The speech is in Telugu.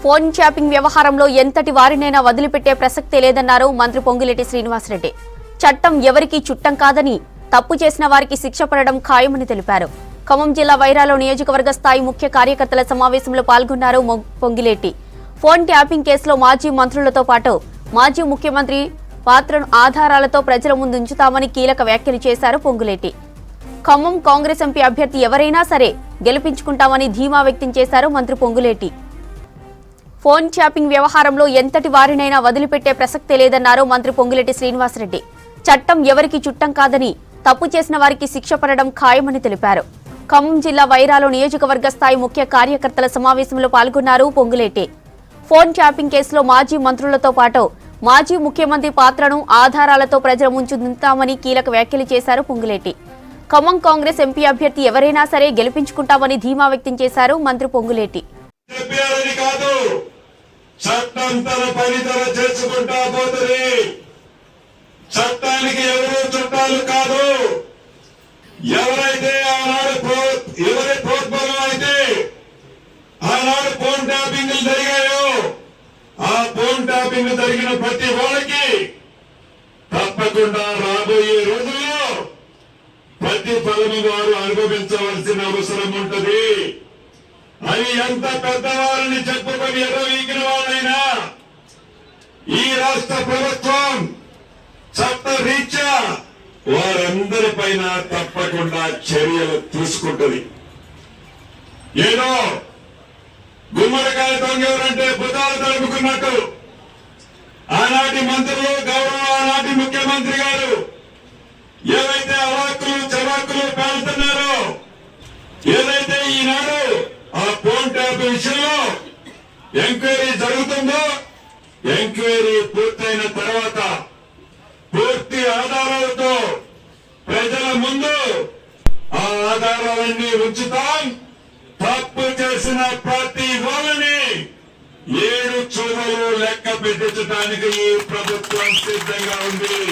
ఫోన్ ట్యాపింగ్ వ్యవహారంలో ఎంతటి వారినైనా వదిలిపెట్టే ప్రసక్తే లేదన్నారు మంత్రి పొంగులేటి శ్రీనివాసరెడ్డి. చట్టం ఎవరికీ చుట్టం కాదని, తప్పు చేసిన వారికి శిక్ష పడడం ఖాయమని తెలిపారు. ఖమ్మం జిల్లా వైరాలో నియోజకవర్గ స్థాయి ముఖ్య కార్యకర్తల సమావేశంలో పాల్గొన్నారు పొంగులేటి. ఫోన్ ట్యాపింగ్ కేసులో మాజీ మంత్రులతో పాటు మాజీ ముఖ్యమంత్రి పాత్రను ఆధారాలతో ప్రజల ముందు ఉంచుతామని కీలక వ్యాఖ్యలు చేశారు పొంగులేటి. ఖమ్మం కాంగ్రెస్ ఎంపీ అభ్యర్థి ఎవరైనా సరే గెలిపించుకుంటామని ధీమా వ్యక్తం చేశారు మంత్రి పొంగులేటి. ఫోన్ ట్యాపింగ్ వ్యవహారంలో ఎంతటి వారినైనా వదిలిపెట్టే ప్రసక్తే లేదన్నారు మంత్రి పొంగులేటి శ్రీనివాసరెడ్డి. చట్టం ఎవరికి చుట్టం కాదని, తప్పు చేసిన వారికి శిక్ష పడడం ఖాయమని తెలిపారు. ఖమ్మం జిల్లా వైరాలో నియోజకవర్గ స్థాయి ముఖ్య కార్యకర్తల సమావేశంలో పాల్గొన్నారు పొంగులేటి. ఫోన్ ట్యాపింగ్ కేసులో మాజీ మంత్రులతో పాటు మాజీ ముఖ్యమంత్రి పాత్రను ఆధారాలతో ప్రజల ముంచుతామని కీలక వ్యాఖ్యలు చేశారు పొంగులేటి. ఖమ్మం కాంగ్రెస్ ఎంపీ అభ్యర్థి ఎవరైనా సరే గెలిపించుకుంటామని ధీమా వ్యక్తం చేశారు మంత్రి పొంగులేటి. చట్టం తన పని తన చేసుకుంటా పోతుంది. చట్టానికి ఎవరు చుట్టాలు కాదు. ఎవరైతే ఎవరి ప్రోద్బలం అయితే ఆనాడు ఫోన్ ట్యాపింగ్ జరిగాయో, ఆ ఫోన్ ట్యాపింగ్ జరిగిన ప్రతి వాళ్ళకి తప్పకుండా రాబోయే రోజుల్లో ప్రతిఫలము వారు అనుభవించవలసిన అవసరం ఉంటుంది. అది ఎంత పెద్దవారిని చెప్పుకొని ఎర్రవీగిన వాళ్ళైనా ఈ రాష్ట్ర ప్రభుత్వం చట్టరీత్యా వారందరిపైన తప్పకుండా చర్యలు తీసుకుంటుంది. ఏదో గుమ్మడికాయ దొంగెవరంటే భుజాలు తడుపుకున్నట్టు ఆనాటి మంత్రులు, ఆనాటి ముఖ్యమంత్రి గారు ఏవైతే అవాక్కులు చవాక్కులు పేలుతున్నారో, ఏదైతే ఈనాడు ఆ ఫోన్ ట్యాప్ విషయంలో ఎంక్వైరీ జరుగుతుందో, ఎంక్వైరీ పూర్తయిన తర్వాత పూర్తి ఆధారాలతో ప్రజల ముందు ఆ ఆధారాలన్నీ ఉంచుతాం. తప్పు చేసిన ప్రతి వాళ్ళని 7 చూడలు లెక్క పెట్టించడానికి ఈ ప్రభుత్వం సిద్ధంగా ఉంది.